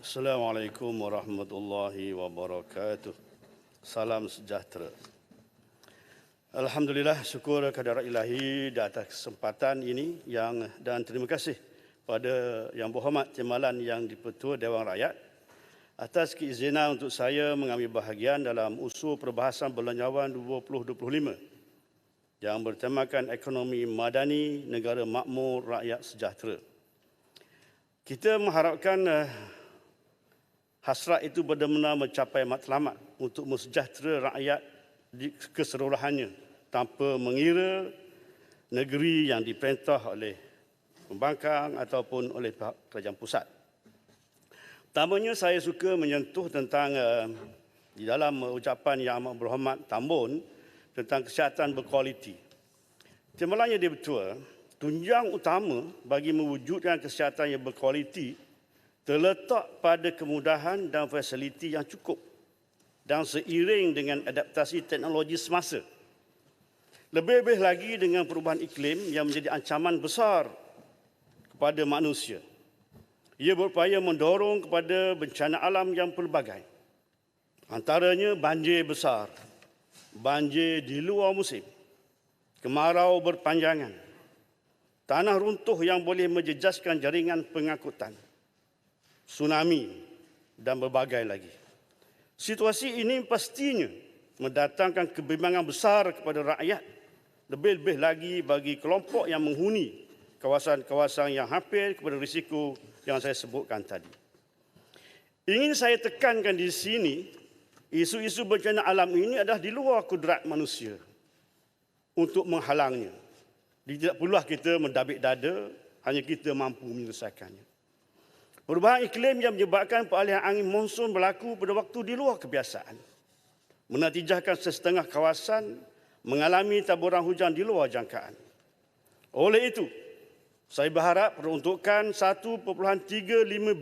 Assalamualaikum warahmatullahi wabarakatuh. Salam sejahtera. Alhamdulillah, syukur kehadirat ilahi di atas kesempatan ini dan terima kasih pada Yang Berhormat Timbalan Yang di-Pertua Dewan Rakyat atas keizinan untuk saya mengambil bahagian dalam usul perbahasan Belanjawan 2025 yang bertemakan ekonomi madani, negara makmur, rakyat sejahtera. Kita mengharapkan hasrat itu benar-benar mencapai matlamat untuk mensejahtera rakyat di keseluruhannya tanpa mengira negeri yang diperintah oleh pembangkang ataupun oleh kerajaan pusat. Pertamanya saya suka menyentuh tentang di dalam ucapan Yang Amat Berhormat Tambun tentang kesihatan berkualiti. Timbalannya di-Pertua, tunjang utama bagi mewujudkan kesihatan yang berkualiti terletak pada kemudahan dan fasiliti yang cukup dan seiring dengan adaptasi teknologi semasa. Lebih-lebih lagi dengan perubahan iklim yang menjadi ancaman besar kepada manusia. Ia berupaya mendorong kepada bencana alam yang pelbagai. Antaranya banjir besar, banjir di luar musim, kemarau berpanjangan, tanah runtuh yang boleh menjejaskan jaringan pengangkutan, tsunami dan berbagai lagi. Situasi ini pastinya mendatangkan kebimbangan besar kepada rakyat, lebih-lebih lagi bagi kelompok yang menghuni kawasan-kawasan yang hampir kepada risiko yang saya sebutkan tadi. Ingin saya tekankan di sini, isu-isu bencana alam ini adalah di luar kudrat manusia untuk menghalangnya. Tidak perlulah kita mendabik dada, hanya kita mampu menyelesaikannya. Perubahan iklim yang menyebabkan peralihan angin monsun berlaku pada waktu di luar kebiasaan, menatijahkan setengah kawasan mengalami taburan hujan di luar jangkaan. Oleh itu, saya berharap peruntukan 1.35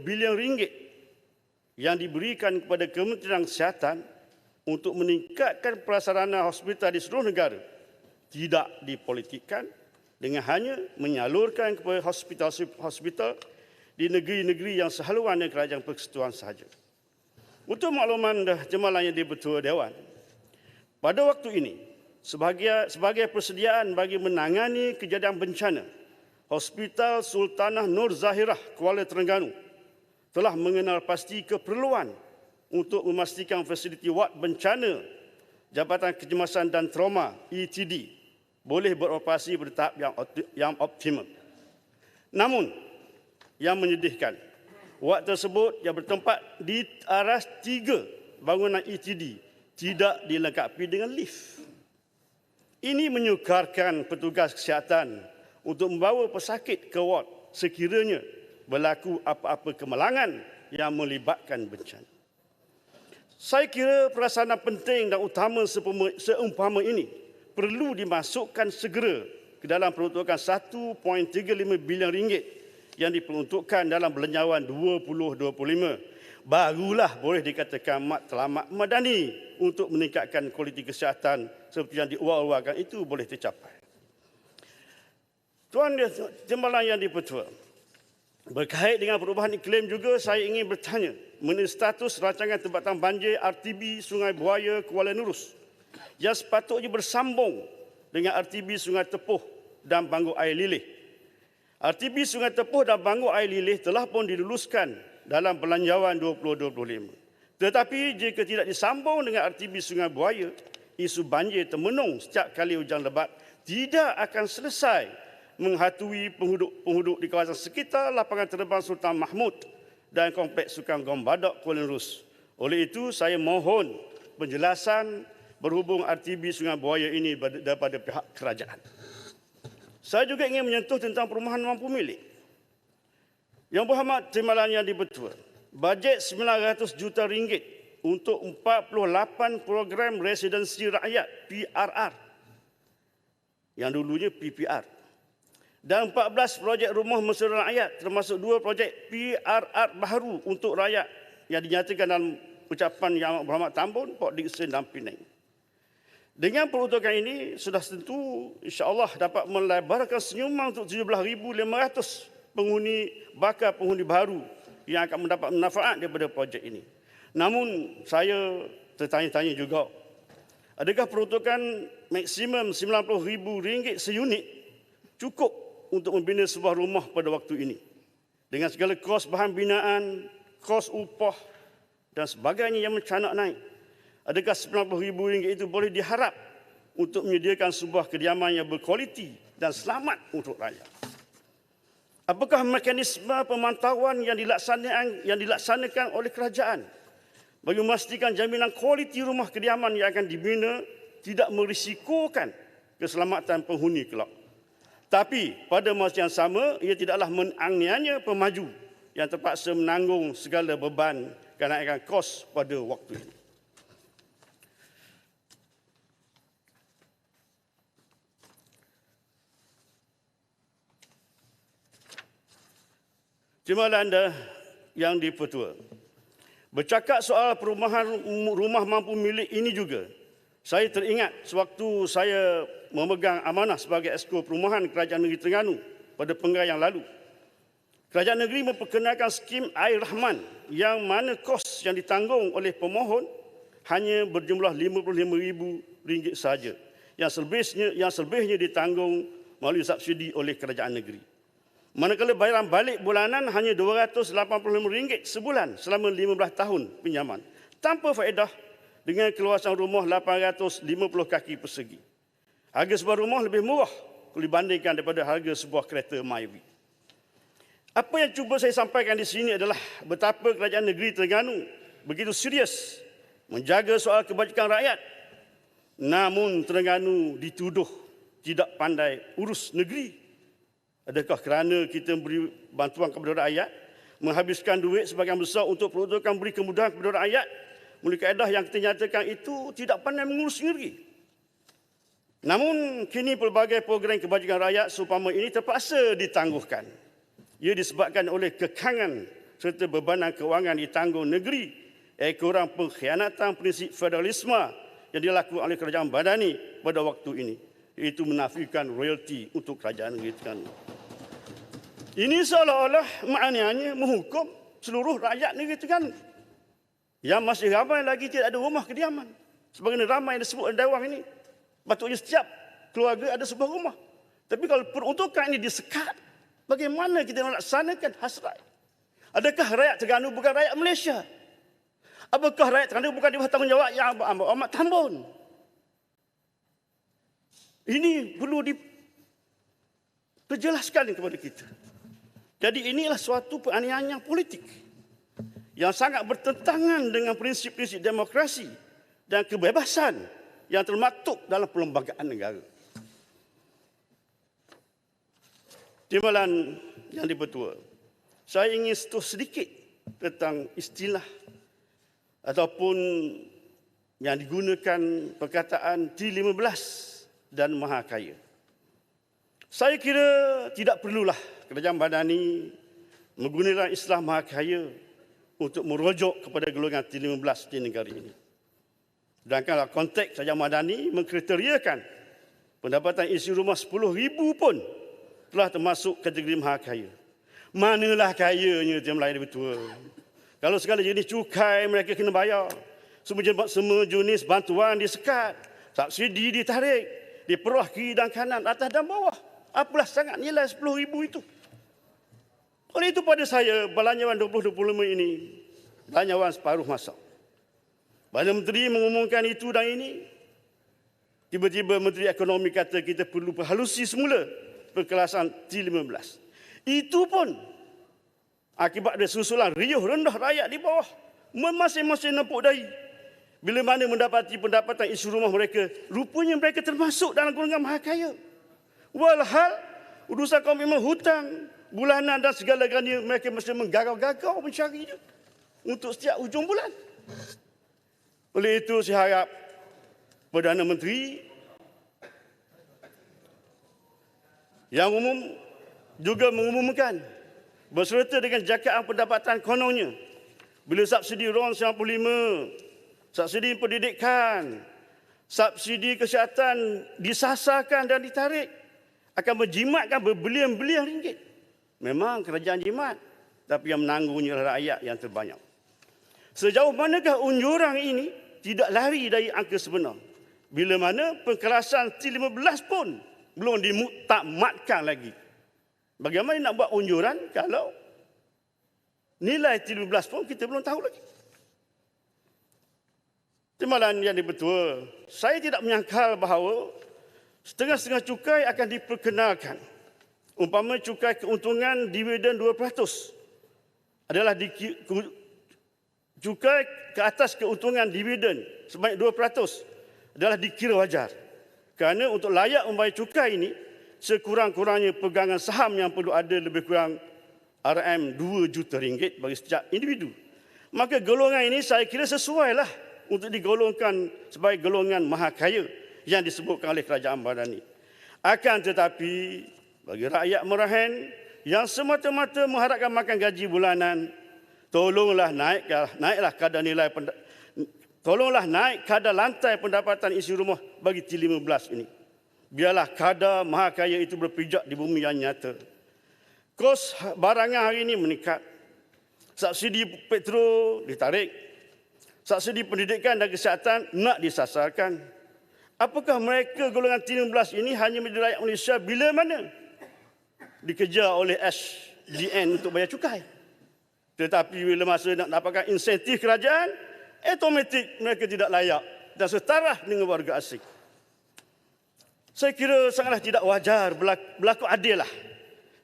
bilion ringgit yang diberikan kepada Kementerian Kesihatan untuk meningkatkan prasarana hospital di seluruh negara tidak dipolitikkan dengan hanya menyalurkan kepada hospital di negeri-negeri yang sehaluan dengan kerajaan persekutuan sahaja. Untuk makluman Timbalan Yang di-Pertua Dewan, pada waktu ini, sebagai persediaan bagi menangani kejadian bencana, Hospital Sultanah Nur Zahirah Kuala Terengganu telah mengenal pasti keperluan untuk memastikan fasiliti wad bencana Jabatan Kecemasan dan Trauma ETD boleh beroperasi pada tahap yang optimum. Namun, yang menyedihkan, wad tersebut yang bertempat di aras 3 bangunan ETD tidak dilengkapi dengan lift. Ini menyukarkan petugas kesihatan untuk membawa pesakit ke wad sekiranya berlaku apa-apa kemalangan yang melibatkan bencana. Saya kira perasaan penting dan utama seumpama ini perlu dimasukkan segera ke dalam peruntukan 1.35 bilion ringgit yang diperuntukkan dalam Belanjawan 2025, barulah boleh dikatakan matlamat madani untuk meningkatkan kualiti kesihatan seperti yang diuar-uarkan itu boleh tercapai. Tuan Timbalan Yang di-Pertua, berkait dengan perubahan iklim juga saya ingin bertanya mengenai status rancangan tempatan banjir RTB Sungai Buaya Kuala Nurus yang sepatutnya bersambung dengan RTB Sungai Tepuh dan Bangor Air Lilih. RTB Sungai Tepuh dan Bangor Air Lilih telah pun diluluskan dalam Belanjawan 2025. Tetapi jika tidak disambung dengan RTB Sungai Buaya, isu banjir termenung setiap kali hujan lebat tidak akan selesai menghatui penghuduk di kawasan sekitar lapangan terbang Sultan Mahmud dan Kompleks Sukan Gombadak Kuala Nurus. Oleh itu, saya mohon penjelasan berhubung RTB Sungai Buaya ini daripada pihak kerajaan. Saya juga ingin menyentuh tentang perumahan mampu milik. Yang Berhormat Timbalan Yang di-Pertua, bajet 900 juta ringgit untuk 48 program residensi rakyat PRR yang dulunya PPR dan 14 projek rumah mesra rakyat termasuk 2 projek PRR baru untuk rakyat yang dinyatakan dalam ucapan Yang Berhormat Tambun, Port Dickson dan Penang. Dengan peruntukan ini, sudah tentu insya-Allah dapat melebarkan senyuman untuk 17,500 penghuni baru yang akan mendapat manfaat daripada projek ini. Namun saya tertanya-tanya juga, adakah peruntukan maksimum RM90,000 seunit cukup untuk membina sebuah rumah pada waktu ini? Dengan segala kos bahan binaan, kos upah dan sebagainya yang mencanak naik. Adakah RM90,000 itu boleh diharap untuk menyediakan sebuah kediaman yang berkualiti dan selamat untuk rakyat? Apakah mekanisme pemantauan yang dilaksanakan oleh kerajaan bagi memastikan jaminan kualiti rumah kediaman yang akan dibina tidak merisikokan keselamatan penghuni kelak? Tapi pada masa yang sama, ia tidaklah menganiaya pemaju yang terpaksa menanggung segala beban kenaikan kos pada waktu ini. Jemaah anda yang dipertua, bercakap soal perumahan rumah mampu milik ini juga, saya teringat sewaktu saya memegang amanah sebagai Exco Perumahan Kerajaan Negeri Terengganu pada penggai yang lalu. Kerajaan negeri memperkenalkan skim Air Rahman yang mana kos yang ditanggung oleh pemohon hanya berjumlah RM55,000 sahaja. Yang selebihnya ditanggung melalui subsidi oleh kerajaan negeri. Manakala bayaran balik bulanan hanya RM285 sebulan selama 15 tahun pinjaman. Tanpa faedah dengan keluasan rumah 850 kaki persegi. Harga sebuah rumah lebih murah kalau dibandingkan daripada harga sebuah kereta Myvi. Apa yang cuba saya sampaikan di sini adalah betapa kerajaan negeri Terengganu begitu serius menjaga soal kebajikan rakyat. Namun Terengganu dituduh tidak pandai urus negeri. Adakah kerana kita memberi bantuan kepada rakyat, menghabiskan duit sebagian besar untuk peruntukan beri kemudahan kepada rakyat, melalui kaedah yang kita nyatakan itu tidak pandai mengurus negeri? Namun kini pelbagai program kebajikan rakyat seumpama ini terpaksa ditangguhkan. Ia disebabkan oleh kekangan serta bebanan kewangan ditanggung negeri, ekoran pengkhianatan prinsip federalisme yang dilakukan oleh kerajaan Madani pada waktu ini, iaitu menafikan royalti untuk kerajaan negeri Terengganu. Ini seolah-olah maknanya menghukum seluruh rakyat negeri Terengganu yang masih ramai lagi tidak ada rumah kediaman. Sebagaimana ramai yang disebut dalam ini, patutnya setiap keluarga ada sebuah rumah. Tapi kalau peruntukan ini disekat, bagaimana kita melaksanakan hasrat? Adakah rakyat Terengganu bukan rakyat Malaysia? Apakah rakyat Terengganu bukan di bawah tanggungjawab yang amat tambun? Ini perlu diperjelaskan kepada kita. Jadi inilah suatu penganiayaan politik yang sangat bertentangan dengan prinsip-prinsip demokrasi dan kebebasan yang termaktub dalam perlembagaan negara. Timbalan yang dipertua, saya ingin sentuh sedikit tentang istilah ataupun yang digunakan perkataan T15 dan Maha Kaya. Saya kira tidak perlulah kerajaan Madani menggunakan istilah Maha Kaya untuk merujuk kepada golongan T15 di negara ini. Sedangkan konteks kerajaan Madani mengkriteriakan pendapatan isi rumah 10,000 pun telah termasuk kategori Maha Kaya. Manalah kayanya Timbalan yang dipertua? Kalau segala jenis cukai mereka kena bayar, semua jenis bantuan disekat, subsidi ditarik, diperah kiri dan kanan, atas dan bawah. Apalah sangat nilai 10,000 itu? Oleh itu pada saya, Belanjawan 2025 ini, belanjawan separuh masa. Perdana Menteri mengumumkan itu dan ini, tiba-tiba Menteri Ekonomi kata kita perlu perhalusi semula perkelasan T15. Itu pun akibat dari susulan riuh rendah rakyat di bawah, masing-masing nempuk dahi. Bila mana mendapati pendapatan isi rumah mereka, rupanya mereka termasuk dalam golongan Maha Kaya. Walhal urusan komitmen hutang bulanan dan segala-galanya mereka mesti menggagau-gagau mencarinya untuk setiap hujung bulan. Oleh itu saya harap Perdana Menteri yang umum juga mengumumkan berserta dengan jakaan pendapatan kononnya bila subsidi RON 95, subsidi pendidikan, subsidi kesihatan disasarkan dan ditarik, akan menjimatkan berbilion-bilion ringgit. Memang kerajaan jimat. tapi yang menanggungnya adalah rakyat yang terbanyak. Sejauh manakah unjuran ini tidak lari dari angka sebenar? Bila mana pengkerasan T15 pun belum ditakmatkan lagi. Bagaimana nak buat unjuran kalau nilai T15 pun kita belum tahu lagi? Timbalan yang dibetul, saya tidak menyangkal bahawa setengah-setengah cukai akan diperkenalkan. Umpama cukai keuntungan dividen 2% adalah cukai ke atas keuntungan dividen sebanyak 2% adalah dikira wajar. Kerana untuk layak membayar cukai ini, sekurang-kurangnya pegangan saham yang perlu ada lebih kurang RM 2 juta ringgit bagi setiap individu. Maka golongan ini saya kira sesuailah untuk digolongkan sebagai golongan maha kaya yang disebutkan oleh kerajaan Madani. Akan tetapi bagi rakyat merahan yang semata-mata mengharapkan makan gaji bulanan, tolonglah naiklah kadar nilai tolonglah naik kadar lantai pendapatan isi rumah bagi T15 ini. Biarlah kadar maha kaya itu berpijak di bumi yang nyata. Kos barangan hari ini meningkat. Subsidi petrol ditarik. Subsidi pendidikan dan kesihatan nak disasarkan. Apakah mereka golongan T15 ini hanya menjadi rakyat Malaysia bila mana dikejar oleh SDN untuk bayar cukai? Tetapi bila masa nak dapatkan insentif kerajaan, automatik mereka tidak layak dan setara dengan warga asing. Saya kira sangatlah tidak wajar, berlaku adil lah.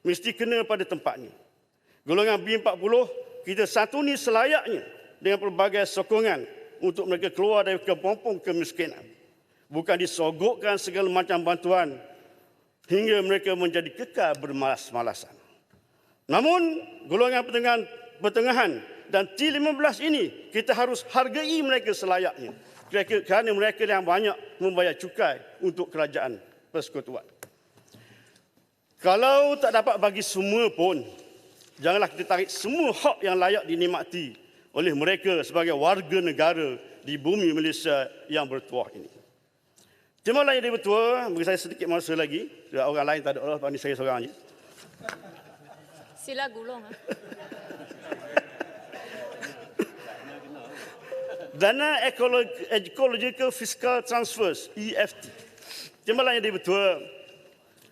Mesti kena pada tempatnya. Golongan B40 kita santuni selayaknya dengan pelbagai sokongan untuk mereka keluar dari kepompong kemiskinan. Bukan disogokkan segala macam bantuan hingga mereka menjadi kekal bermalas-malasan. Namun, golongan pertengahan dan T15 ini kita harus hargai mereka selayaknya. Kerana mereka yang banyak membayar cukai untuk kerajaan persekutuan. Kalau tak dapat bagi semua pun, janganlah kita tarik semua hak yang layak dinikmati oleh mereka sebagai warga negara di bumi Malaysia yang bertuah ini. Timbalan yang betul, bagi saya sedikit masa lagi. Orang lain tak ada Allah, ini saya seorang je. Sila gulung. Dana Ecological Fiscal Transfers, EFT. Timbalan yang betul,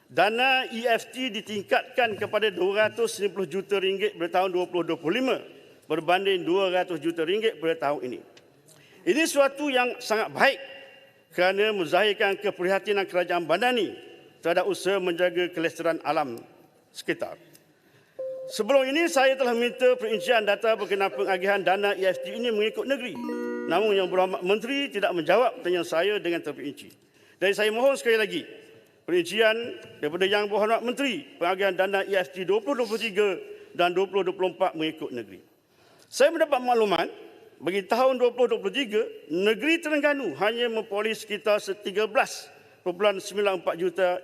dana EFT ditingkatkan kepada RM250 juta pada tahun 2025 berbanding RM200 juta pada tahun ini. Ini suatu yang sangat baik kerana menzahirkan keprihatinan kerajaan Madani terhadap usaha menjaga kelestarian alam sekitar. Sebelum ini saya telah minta perincian data berkenaan pengagihan dana EFT ini mengikut negeri. Namun Yang Berhormat Menteri tidak menjawab pertanyaan saya dengan terperinci. Dan saya mohon sekali lagi perincian daripada Yang Berhormat Menteri pengagihan dana EFT 2023 dan 2024 mengikut negeri. Saya mendapat makluman bagi tahun 2023 negeri Terengganu hanya memperoleh sekitar 13.94 juta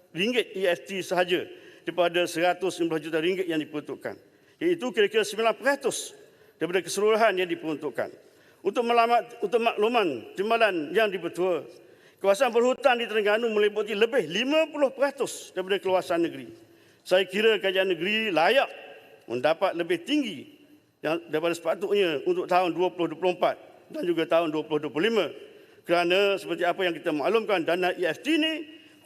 ringgit EFT sahaja daripada 119 juta ringgit yang diperuntukkan. Iaitu kira-kira 9% daripada keseluruhan yang diperuntukkan. Untuk makluman timbalan yang dipertua, kawasan berhutan di Terengganu meliputi lebih 50% daripada kawasan negeri. Saya kira kerajaan negeri layak mendapat lebih tinggi daripada sepatutnya untuk tahun 2024 dan juga tahun 2025. Kerana seperti apa yang kita maklumkan, dana EFT ini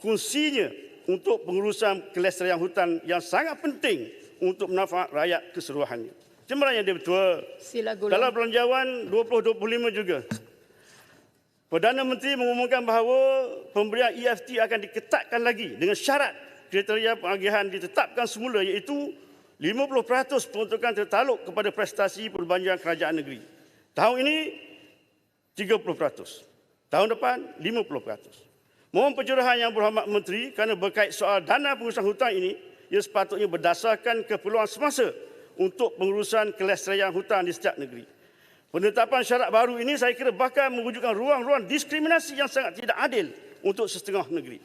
fungsinya untuk pengurusan kelestarian hutan yang sangat penting untuk manfaat rakyat keseluruhannya. Timbalan yang dia betul. Dalam belanjawan 2025 juga, Perdana Menteri mengumumkan bahawa pemberian EFT akan diketatkan lagi dengan syarat kriteria pengagihan ditetapkan semula, iaitu 50% peruntukan tertaluk kepada prestasi perbelanjaan kerajaan negeri. Tahun ini 30%. Tahun depan 50%. Mohon pencerahan Yang Berhormat Menteri kerana berkait soal dana pengurusan hutan ini, ia sepatutnya berdasarkan keperluan semasa untuk pengurusan kelestarian hutan di setiap negeri. Penetapan syarat baru ini saya kira bakal mewujudkan ruang-ruang diskriminasi yang sangat tidak adil untuk setengah negeri.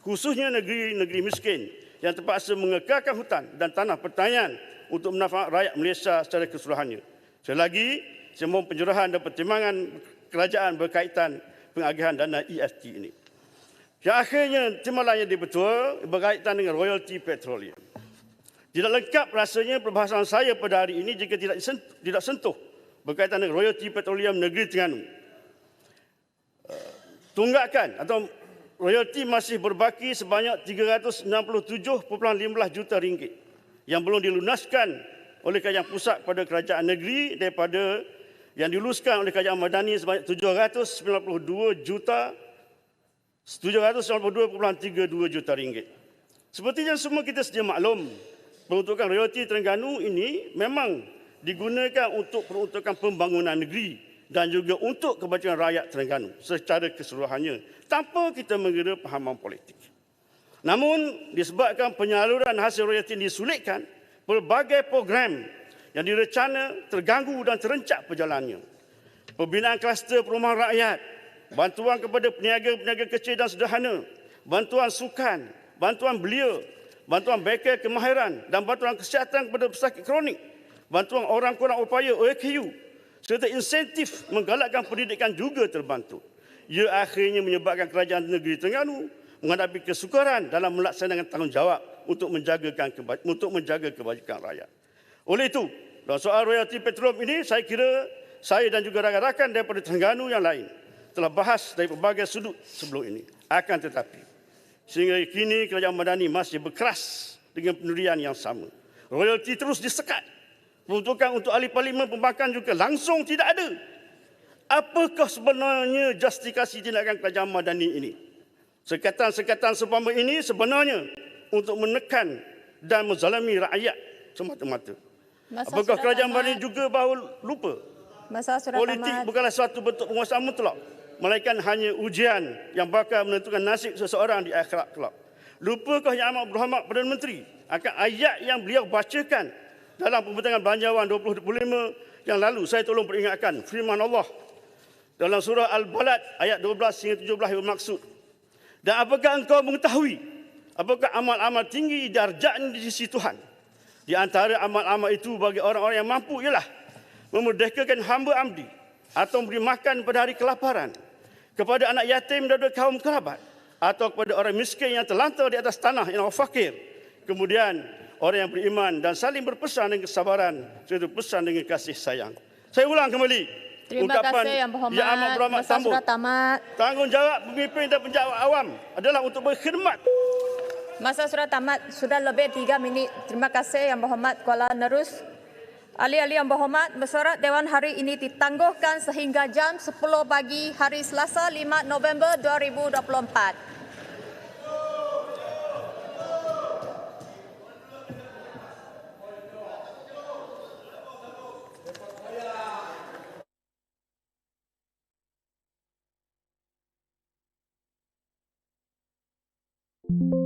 Khususnya negeri-negeri miskin yang terpaksa mengekalkan hutan dan tanah pertanian untuk manfaat rakyat Malaysia secara keseluruhannya. Sekali lagi, saya mohon pencerahan dan pertimbangan kerajaan berkaitan pengagihan dana EFT ini. Yang akhirnya, timbalan yang betul berkaitan dengan royalti petroleum. Tidak lengkap rasanya perbahasan saya pada hari ini jika tidak sentuh berkaitan dengan royalti petroleum negeri Terengganu. Tunggakan atau royalti masih berbaki sebanyak 397.15 juta ringgit yang belum dilunaskan oleh Kerajaan Pusat pada Kerajaan Negeri daripada yang diluluskan oleh Kerajaan Madani sebanyak 792.32 juta ringgit. Seperti yang semua kita sedia maklum, peruntukan royalti Terengganu ini memang digunakan untuk peruntukan pembangunan negeri dan juga untuk kepentingan rakyat Terengganu secara keseluruhannya tanpa kita mengira pahaman politik. Namun disebabkan penyaluran hasil royalti disulitkan, pelbagai program yang direncana terganggu dan terencap perjalanannya. Pembinaan kluster perumahan rakyat, bantuan kepada peniaga-peniaga kecil dan sederhana, bantuan sukan, bantuan belia, bantuan beka kemahiran dan bantuan kesihatan kepada pesakit kronik, bantuan orang kurang upaya OKU, serta insentif menggalakkan pendidikan juga terbantu. Ia akhirnya menyebabkan kerajaan negeri Terengganu menghadapi kesukaran dalam melaksanakan tanggungjawab untuk menjaga kebajikan rakyat. Oleh itu, dalam soal royalti petroleum ini, saya kira saya dan juga rakan-rakan daripada Terengganu yang lain telah bahas dari berbagai sudut sebelum ini. Akan tetapi, sehingga kini Kerajaan Madani masih berkeras dengan pendirian yang sama. Royalti terus disekat. Peruntukan untuk ahli parlimen pembangkang juga langsung tidak ada. Apakah sebenarnya justifikasi tindakan Kerajaan Madani ini? Sekatan-sekatan seumpama ini sebenarnya untuk menekan dan menzalimi rakyat semata-mata. Apakah Kerajaan Madani juga bahawa lupa? Politik bukanlah suatu bentuk penguasaan mutlak, melainkan hanya ujian yang bakal menentukan nasib seseorang di akhirat kelak. Lupakah Yang Amat Berhormat Perdana Menteri akan ayat yang beliau bacakan dalam pembentangan Belanjawan 2025 yang lalu? Saya tolong peringatkan firman Allah dalam surah Al-Balad ayat 12 hingga 17 yang bermaksud, dan apakah engkau mengetahui apakah amal-amal tinggi darjatnya di sisi Tuhan? Di antara amal-amal itu bagi orang-orang yang mampu ialah memerdekakan hamba amdi atau memberi makan pada hari kelaparan, kepada anak yatim dan kaum kerabat, atau kepada orang miskin yang terlantar di atas tanah yang fakir. Kemudian orang yang beriman dan saling berpesan dengan kesabaran serta pesan dengan kasih sayang. Saya ulang kembali. Terima kasih Yang Amat Berhormat Masa sudah tamat. Tanggungjawab pemimpin dan penjawat awam adalah untuk berkhidmat. Masa sudah tamat, sudah lebih 3 minit. Terima kasih Yang Berhormat Kuala Nerus. Ahli-ahli yang berhormat, mesyuarat Dewan hari ini ditangguhkan sehingga jam 10 pagi hari Selasa 5 November 2024.